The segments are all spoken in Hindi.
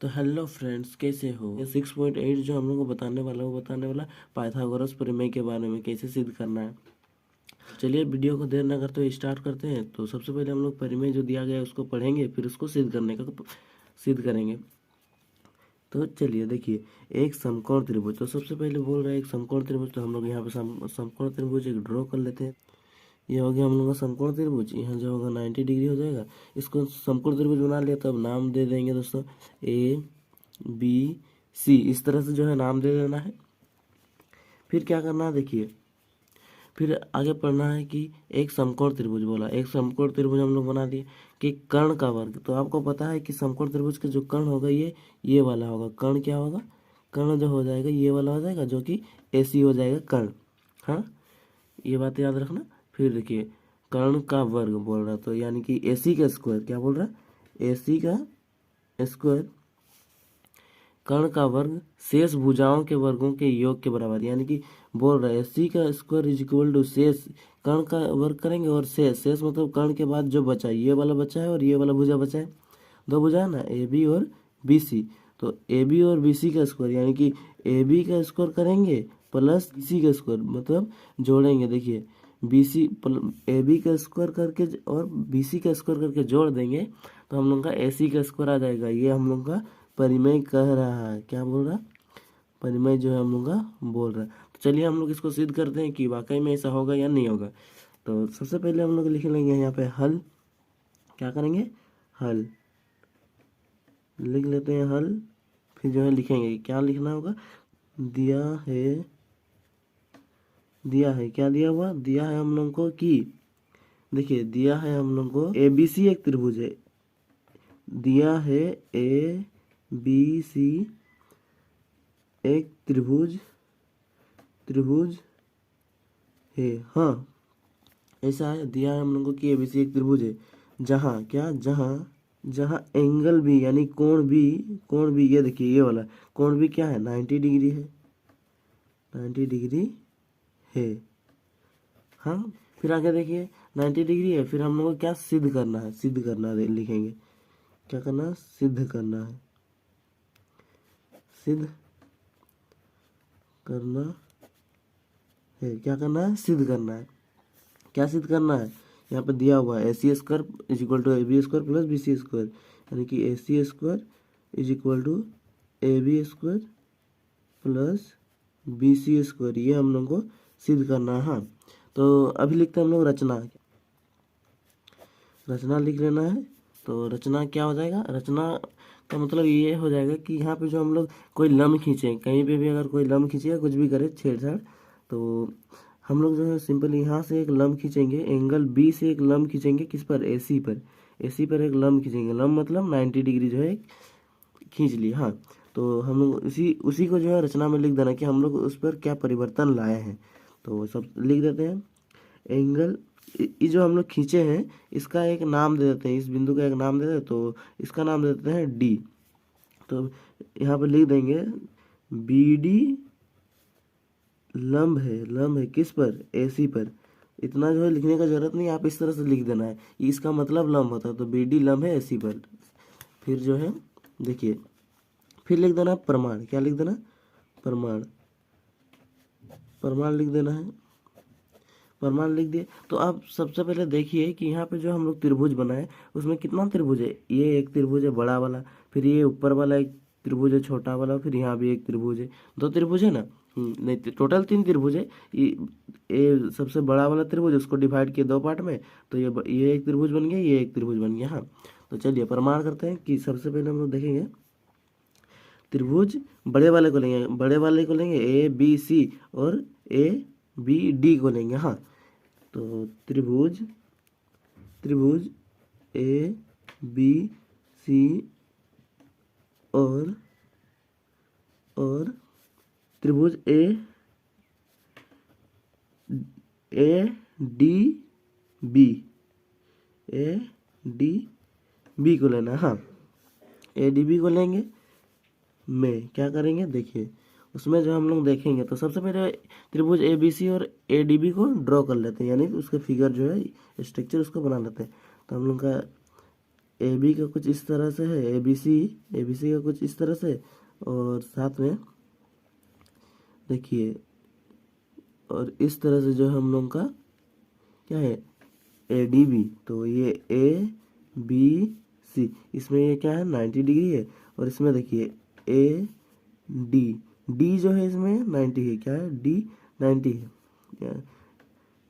तो हेलो फ्रेंड्स, कैसे हो। ये 6.8 जो हम लोग को बताने वाला है, वो बताने वाला पाइथागोरस प्रमेय के बारे में, कैसे सिद्ध करना है। चलिए वीडियो को देर ना करते हुए स्टार्ट करते हैं। तो सबसे पहले हम लोग प्रमेय जो दिया गया है उसको पढ़ेंगे, फिर उसको सिद्ध करेंगे। तो चलिए देखिए, एक समकोण त्रिभुज। तो सबसे पहले बोल रहा है एक समकोण त्रिभुज। तो हम लोग यहाँ पे समकोण त्रिभुज एक ड्रॉ कर लेते हैं। ये हो गया हम लोग का समकोण त्रिभुज। यहाँ जो होगा 90 डिग्री हो जाएगा। इसको समकोण त्रिभुज बना लिया, तब नाम दे देंगे दोस्तों ABC। इस तरह से जो है नाम दे देना है। फिर क्या करना है देखिए, फिर आगे पढ़ना है कि एक समकोण त्रिभुज बोला। एक समकोण त्रिभुज हम लोग बना दिए कि कर्ण का वर्ग। तो आपको पता है कि समकोण त्रिभुज का जो कर्ण होगा ये वाला होगा। कर्ण क्या होगा? कर्ण जो हो जाएगा ये वाला हो जाएगा, जो कि AC हो जाएगा कर्ण। हाँ, ये बात याद रखना। फिर देखिए, कर्ण का वर्ग बोल रहा, तो यानी कि AC का स्क्वायर। क्या बोल रहा है? AC का स्क्वायर कर्ण का वर्ग शेष भुजाओं के वर्गों के योग के बराबर। यानी कि बोल रहा है AC का स्क्वायर इज इक्वल टू शेष कर्ण का वर्ग करेंगे, और शेष मतलब कर्ण के बाद जो बचा, ये वाला बचा है और ये वाला भुजा बचा है। दो भुजा है ना, AB और BC। तो AB और BC का स्क्वायर, यानी कि AB का स्क्वायर करेंगे प्लस BC का स्क्वायर, मतलब जोड़ेंगे। देखिए, AB का स्क्वायर करके और BC का स्क्वायर करके जोड़ देंगे, तो हम लोग का AC का स्क्वायर आ जाएगा। ये हम लोग का परिमेय कह रहा है। क्या बोल रहा है? परिमेय जो है हम लोग का बोल रहा है। तो चलिए हम लोग इसको सिद्ध करते हैं कि वाकई में ऐसा होगा या नहीं होगा। तो सबसे पहले हम लोग लिख लेंगे यहाँ पे हल। क्या करेंगे? हल लिख लेते हैं, हल। फिर जो है लिखेंगे, क्या लिखना होगा? दिया है क्या दिया हुआ? दिया है हम लोग को कि देखिए, दिया है हम लोग को ABC एक त्रिभुज है। दिया है ABC एक त्रिभुज है। हाँ, ऐसा है, दिया है हम लोग को कि ABC एक त्रिभुज है, जहाँ क्या, जहाँ एंगल भी यानी कोण भी ये देखिए, ये वाला कोण भी क्या है? 90 डिग्री है। 90 डिग्री है। हाँ, फिर आगे देखिए 90 डिग्री है। फिर हम लोग को क्या सिद्ध करना है? लिखेंगे। क्या करना है? सिद्ध करना है। सिद्ध करना है। क्या करना है? सिद्ध करना है। क्या सिद्ध करना है? यहाँ पे दिया हुआ है AC square is equal to AB square plus BC square, यानी कि AC square is equal to AB square plus BC square. ये हम लोग को सिद्ध करना है। हाँ, तो अभी लिखते हैं हम लोग रचना लिख लेना है। तो रचना क्या हो जाएगा? रचना का मतलब ये हो जाएगा कि यहाँ पे जो हम लोग कोई लम्ब खींचे, कहीं पे भी अगर कोई लम्ब खींचे, कुछ भी करे छेड़छाड़, तो हम लोग जो है सिंपल यहाँ से एक लम्ब खींचेंगे, एंगल B से एक लम्ब खींचेंगे। किस पर? AC पर। AC पर एक लम्ब खींचेंगे। लम्ब मतलब 90 डिग्री जो है खींच लिए। हाँ, तो हम लोग उसी को जो है रचना में लिख देना कि हम लोग उस पर क्या परिवर्तन लाए हैं। तो सब लिख देते हैं। एंगल ये जो हम लोग खींचे हैं, इसका एक नाम दे देते हैं। इस बिंदु का एक नाम दे देते हैं, तो इसका नाम दे देते हैं D। तो यहाँ पर लिख देंगे BD लंब है किस पर? AC पर। इतना जो है लिखने का जरूरत नहीं, आप इस तरह से लिख देना है, इसका मतलब लंब होता है। तो BD लंब है AC पर। फिर जो है देखिए, फिर लिख देना प्रमाण। क्या लिख देना? प्रमाण लिख देना है। प्रमाण लिख दिए। तो आप सबसे पहले देखिए कि यहाँ पे जो हम लोग त्रिभुज बनाए, उसमें कितना त्रिभुज है? ये एक त्रिभुज है बड़ा वाला, फिर ये ऊपर वाला एक त्रिभुज है छोटा वाला, फिर यहाँ भी एक त्रिभुज है। दो त्रिभुज है ना? नहीं, टोटल 3 त्रिभुज है। ये सबसे बड़ा वाला त्रिभुज, उसको डिवाइड किए 2 पार्ट में, तो ये एक त्रिभुज बन गया, ये एक त्रिभुज बन गया। हाँ, तो चलिए प्रमाण करते हैं कि सबसे पहले हम लोग देखेंगे त्रिभुज बड़े वाले को लेंगे ABC, और ABD को लेंगे। हाँ, तो त्रिभुज ABC और त्रिभुज ADB को लेना है। हाँ, ADB को लेंगे। में क्या करेंगे देखिए, उसमें जो हम लोग देखेंगे, तो सबसे पहले त्रिभुज ABC और ADB को ड्रॉ कर लेते हैं, यानी उसका फिगर जो है स्ट्रक्चर उसको बना लेते हैं। तो हम लोग का ए बी का कुछ इस तरह से है, ए बी सी का कुछ इस तरह से, और साथ में देखिए और इस तरह से जो हम लोग का क्या है ए डी बी। तो ये ए बी सी, इसमें ये क्या है 90 डिग्री है, और इसमें देखिए ए डी, डी जो है इसमें 90 है, क्या है डी 90 है,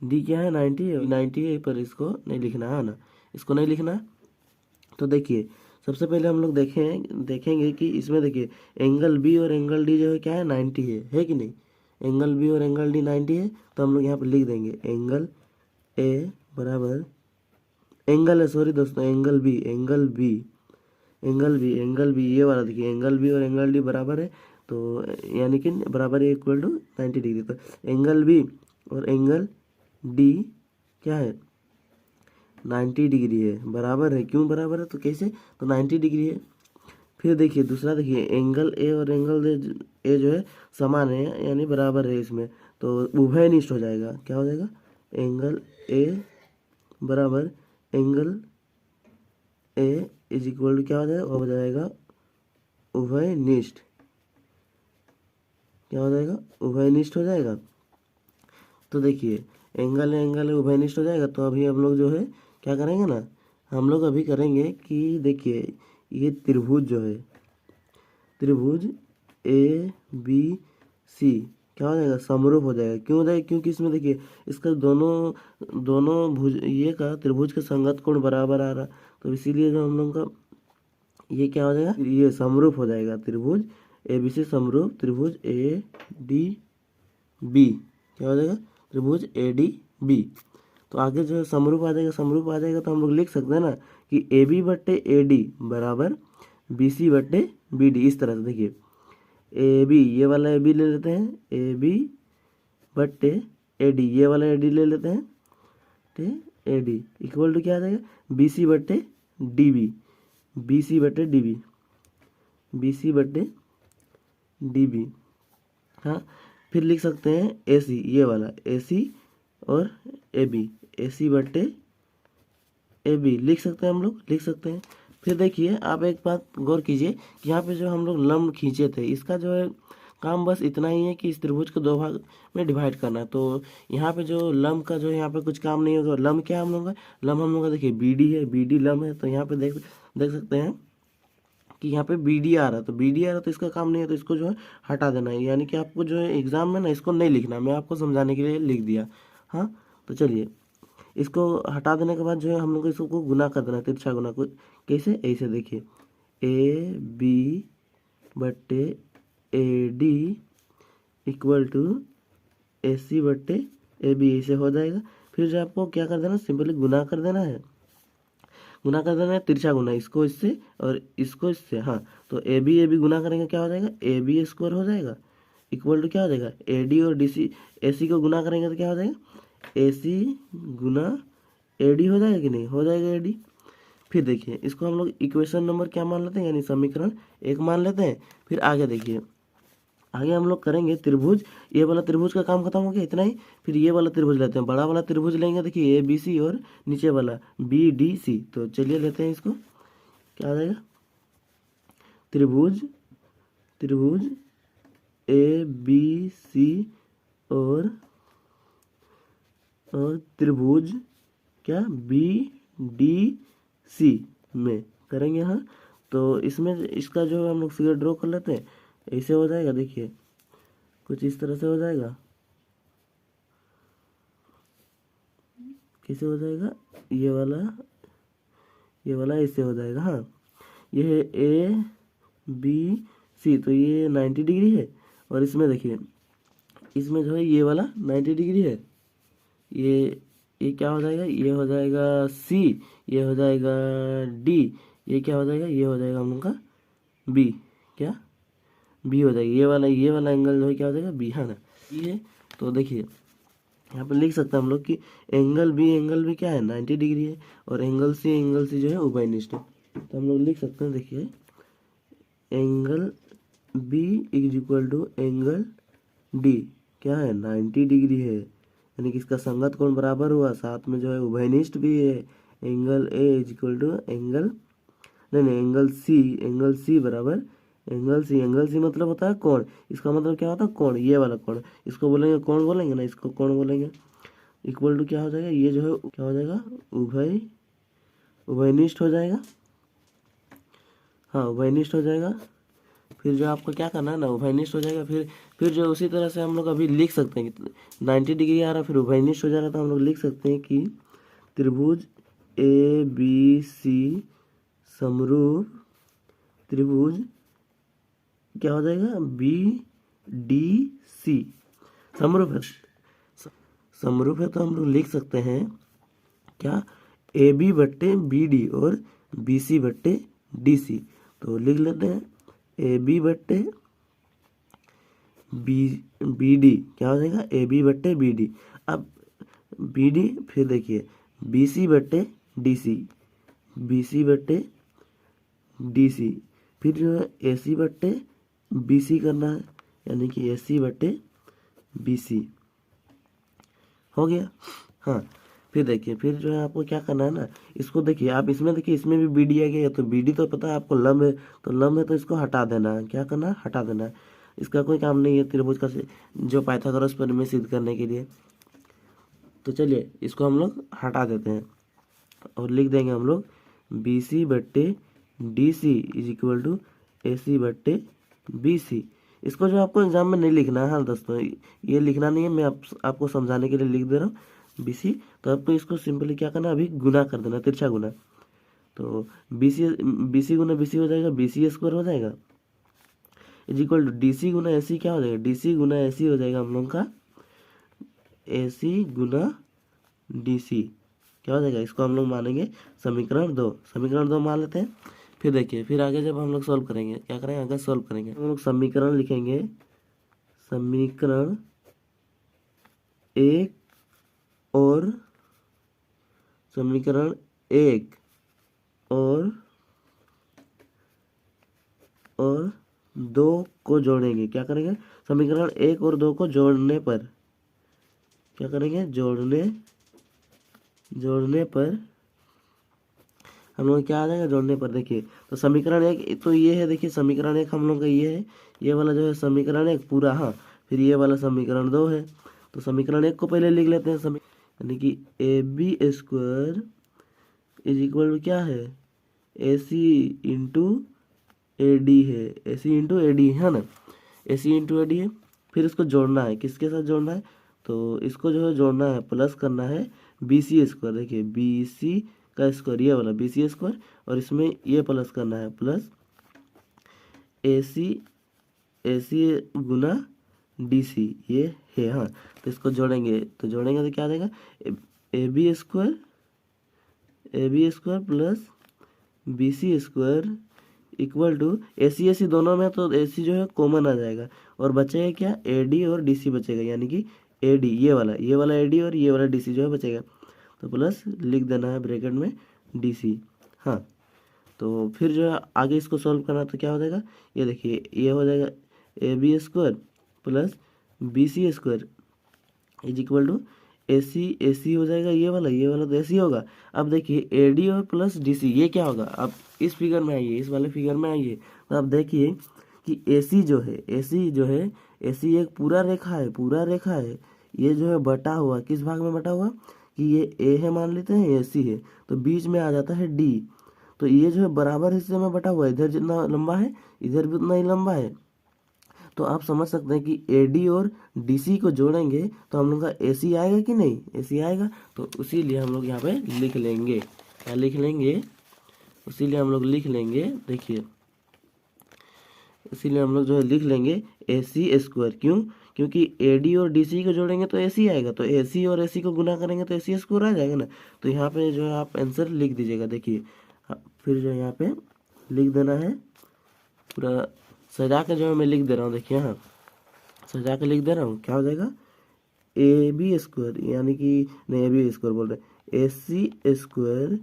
डी क्या है 90 है, 90 है, पर इसको नहीं लिखना है ना, इसको नहीं लिखना। तो देखिए सबसे पहले हम लोग देखेंगे कि इसमें देखिए एंगल बी और एंगल डी जो है क्या है 90 है कि नहीं। एंगल बी और एंगल डी 90 है, तो हम लोग यहाँ पर लिख देंगे एंगल ए बराबर एंगल है, सॉरी दोस्तों, एंगल बी ये वाला देखिए एंगल बी और एंगल डी बराबर है, तो यानी कि बराबर है इक्वल टू 90 डिग्री। तो एंगल बी और एंगल डी क्या है 90 डिग्री है, बराबर है। क्यों बराबर है, तो कैसे, तो 90 डिग्री है। फिर देखिए दूसरा, देखिए एंगल ए और एंगल ए जो है समान है, यानी बराबर है इसमें, तो उभयनिष्ठ हो जाएगा। क्या हो जाएगा, एंगल ए बराबर angle A is equal to क्या हो जाएगा उभयनिष्ठ। क्या हो जाएगा, उभयनिष्ठ हो जाएगा। तो देखिए एंगल उभयनिष्ठ हो जाएगा। तो अभी हम लोग जो है क्या करेंगे ना, हम लोग अभी करेंगे कि देखिए ये त्रिभुज जो है, त्रिभुज ए बी सी क्या हो जाएगा, समरूप हो जाएगा। क्यों हो जाएगा, क्योंकि इसमें देखिए इसका दोनों भुज ये का त्रिभुज का संगत कोण बराबर आ रहा, तो इसीलिए जो हम लोग का ये क्या हो जाएगा, ये समरूप हो जाएगा। त्रिभुज ए बी सी समरूप त्रिभुज ए डी बी, क्या हो जाएगा, त्रिभुज ए डी बी। तो आगे जो समरूप आ जाएगा, तो हम लोग लिख सकते हैं ना कि ए बी बट्टे ए डी बराबर बी सी बट्टे बी डी। इस तरह से देखिए ए बी, ये वाला ए बी ले लेते हैं, ए बी बट्टे ए डी, ये वाला ए डी ले लेते हैं, ठीक, ए डी इक्वल टू क्या आ जाएगा बी सी बट्टे डी बी, बी सी बट्टे डी बी, बी सी बट्टे डी बी। हाँ, फिर लिख सकते हैं ए सी, ये वाला ए सी और ए बी, ए सी बट्टे ए बी लिख सकते हैं, हम लोग लिख सकते हैं। फिर देखिए आप एक बात गौर कीजिए कि यहाँ पे जो हम लोग लंब खींचे थे, इसका जो है काम बस इतना ही है कि इस त्रिभुज को दो भाग में डिवाइड करना। तो यहाँ पे जो लंब का जो यहाँ पे कुछ काम नहीं होगा। लंब क्या है हम लोग का, लंब हम लोग का देखिए बी डी है, बी डी लंब है। तो यहाँ पे देख सकते हैं कि यहाँ पे बी डी आ रहा है, तो बी डी आ रहा है तो इसका काम नहीं है, तो इसको जो है हटा देना है। यानी कि आपको जो है एग्जाम में ना इसको नहीं लिखना, मैं आपको समझाने के लिए लिख दिया। हाँ, तो चलिए इसको हटा देने के बाद जो है हम लोग इसको गुना कर देना, तिरछा गुना को। कैसे, ऐसे देखिए ए बी बट्टे ए डी इक्वल टू ए सी बट्टे ए बी, ऐसे हो जाएगा। फिर जो आपको क्या कर देना, सिंपली गुना कर देना है, गुना कर देना है तिरछा गुना, इसको इससे और इसको इससे। हाँ, तो ए बी गुना करेंगे क्या हो जाएगा, ए बी स्क्वायर हो जाएगा इक्वल टू क्या हो जाएगा ए डी और डी सी, ए सी को गुना करेंगे तो क्या हो जाएगा ए सी गुना ए डी हो जाएगा कि नहीं, हो जाएगा ए डी। फिर देखिए इसको हम लोग इक्वेशन नंबर क्या मान लेते हैं, यानी समीकरण 1 मान लेते हैं। फिर आगे देखिए, आगे हम लोग करेंगे त्रिभुज, ये वाला त्रिभुज का काम खत्म हो गया, इतना ही। फिर ये वाला त्रिभुज लेते हैं, बड़ा वाला त्रिभुज लेंगे, देखिए ए बी सी और नीचे वाला बी डी सी। तो चलिए लेते हैं इसको, क्या आ जाएगा त्रिभुज ए बी सी और त्रिभुज क्या बी डी सी में करेंगे। हाँ, तो इसमें इसका जो हम लोग फिगर ड्रॉ कर लेते हैं, ऐसे हो जाएगा। देखिए कुछ इस तरह से हो जाएगा, कैसे हो जाएगा, ये वाला ऐसे हो जाएगा। हाँ, ये है ए बी सी, तो ये 90 डिग्री है, और इसमें देखिए इसमें जो है ये वाला 90 डिग्री है। ये क्या हो जाएगा, ये हो जाएगा सी, ये हो जाएगा डी, ये क्या हो जाएगा, ये हो जाएगा हम लोग का बी, क्या बी हो जाएगा। ये वाला एंगल जो है क्या हो जाएगा बी, है ना, ये। तो देखिए यहाँ पे लिख सकते हैं हम लोग कि एंगल बी क्या है 90 डिग्री है, और एंगल सी जो है उभयनिष्ठ है। तो हम लोग लिख सकते हैं, देखिए angle B is equal to angle D क्या है 90 डिग्री है, यानी कि इसका संगत कोण बराबर हुआ, साथ में जो है उभयनिष्ठ भी है। Angle A is equal to angle नहीं, एंगल सी बराबर एंगल सी मतलब होता है कोण। इसका मतलब क्या होता है, कोण, ये वाला कोण। इसको बोलेंगे कोण बोलेंगे ना, इसको कोण बोलेंगे। इक्वल टू क्या हो जाएगा, ये जो है क्या हो जाएगा, उभयनिष्ठ हो जाएगा। हाँ, उभयनिष्ठ हो जाएगा। फिर जो आपको क्या करना है ना, उभयनिष्ठ हो जाएगा। फिर जो उसी तरह से हम लोग अभी लिख सकते हैं कि 90 डिग्री आ रहा, फिर उभयनिष्ठ हो जा रहा, तो हम लोग लिख सकते हैं कि त्रिभुज ABC समरूप त्रिभुज क्या हो जाएगा, BDC समरूप है। समरूप है तो हम लोग लिख सकते हैं क्या, AB बट्टे BD और BC बट्टे DC। तो लिख लेते हैं AB बट्टे BD क्या हो जाएगा, AB बट्टे BD। अब BD, फिर देखिए BC बट्टे DC, BC बट्टे DC, फिर जो है AC बट्टे BC करना है, यानी कि AC बट्टे BC हो गया। हाँ, फिर देखिए, फिर जो है आपको क्या करना है ना, इसको देखिए आप इसमें देखिए, इसमें भी BD आ गया, तो BD तो पता है आपको लंब है, तो लंब है तो इसको हटा देना है। क्या करना है, हटा देना है। इसका कोई काम नहीं है त्रिभुज का जो पाइथागोरस प्रमेय सिद्ध करने के लिए। तो चलिए इसको हम लोग हटा देते हैं और लिख देंगे हम लोग BC बट्टे DC is equal to AC बट्टे BC। इसको जो आपको एग्जाम में नहीं लिखना है, हाँ दोस्तों, ये लिखना नहीं है, मैं आपको समझाने के लिए लिख दे रहा हूँ BC। तो आपको इसको सिंपली क्या करना है, अभी गुना कर देना, तिरछा गुना। तो BC गुना BC हो जाएगा, BC स्क्वायर हो जाएगा इज इक्वल टू DC गुना AC क्या हो जाएगा, DC गुना AC हो जाएगा हम लोग का AC गुना DC क्या हो जाएगा। इसको हम लोग मानेंगे समीकरण 2, समीकरण 2 मान लेते हैं। फिर देखिए, फिर आगे जब हम लोग सॉल्व करेंगे, क्या करेंगे, आगे सॉल्व करेंगे हम लोग समीकरण लिखेंगे, समीकरण 1 और समीकरण 1 और 2 को जोड़ेंगे। क्या करेंगे, समीकरण 1 और 2 को जोड़ने पर क्या करेंगे, जोड़ने पर हम लोग क्या आ जाएगा, जोड़ने पर। देखिए तो समीकरण 1 तो ये है, देखिए समीकरण 1 हम लोग का ये है, ये वाला जो है समीकरण 1 पूरा। हाँ, फिर ये वाला समीकरण 2 है। तो समीकरण 1 को पहले लिख लेते हैं, यानी कि AB square is equal to क्या है, AC इंटू AD है, AC इंटू AD है ना, AC इंटू AD है। फिर इसको जोड़ना है, किसके साथ जोड़ना है, तो इसको जो है जोड़ना है, प्लस करना है BC स्क्वायर। देखिए BC का स्क्वायर, ये वाला BC स्क्वायर, और इसमें ये प्लस करना है, प्लस AC गुना DC ये है। हाँ, तो इसको जोड़ेंगे, तो क्या आ जाएगा, AB square plus BC square equal to AC दोनों में, तो AC जो है कॉमन आ जाएगा, और बचेगा क्या, AD और DC बचेगा, यानी कि AD ये वाला AD और ये वाला DC जो है बचेगा। तो प्लस लिख देना है ब्रैकेट में DC। हाँ, तो फिर जो है आगे इसको सॉल्व करना, तो क्या हो जाएगा, ये देखिए ये हो जाएगा AB square plus BC square is equal to AC हो जाएगा, ये वाला तो AC होगा। अब देखिए AD और प्लस DC ये क्या होगा, अब इस फिगर में आइए, इस वाले फिगर में आइए, तो अब देखिए कि AC जो है AC एक पूरा रेखा है। ये जो है बटा हुआ, किस भाग में बटा हुआ, कि ये A है मान लेते हैं, AC है, तो बीच में आ जाता है D। तो ये जो है बराबर हिस्से में बटा हुआ है, इधर जितना लंबा है इधर भी उतना ही लंबा है। तो आप समझ सकते हैं कि AD और DC को जोड़ेंगे तो हम लोग का AC आएगा कि नहीं, AC आएगा। तो इसीलिए हम लोग यहाँ पे लिख लेंगे, क्या लिख लेंगे, इसीलिए हम लोग लिख लेंगे, देखिए इसीलिए हम लोग जो है लिख लेंगे AC स्क्वायर। क्यों, क्योंकि AD और DC को जोड़ेंगे तो AC आएगा, तो AC और AC को गुना करेंगे तो AC स्क्वायर आ जाएगा ना। तो यहाँ पे जो है आप आंसर लिख दीजिएगा। देखिए फिर जो यहाँ पे लिख देना है, पूरा सजा के जो है मैं लिख दे रहा हूँ। देखिए हाँ, सजा के लिख दे रहा हूँ, क्या हो जाएगा, AB स्क्वायर, यानी कि नहीं AB स्क्वायर बोल रहे, AC square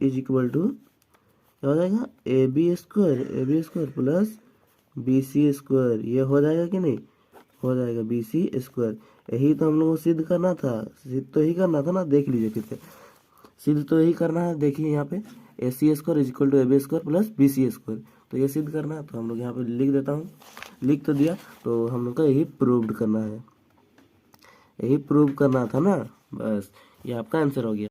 is equal to क्या हो जाएगा, AB square plus BC square. ये हो जाएगा कि नहीं, हो जाएगा BC स्क्वायर। यही तो हम लोग को सिद्ध करना था, सिद्ध तो ही करना था ना। देख लीजिए फिर से, सिद्ध तो यही करना है। देखिए यहाँ पे AC square is equal to AB square plus BC square. तो ये सिद्ध करना है, तो हम लोग यहाँ पे लिख देता हूँ, लिख तो दिया। तो हम लोग का यही प्रूव्ड करना है, यही प्रूव करना था ना, बस ये आपका आंसर हो गया।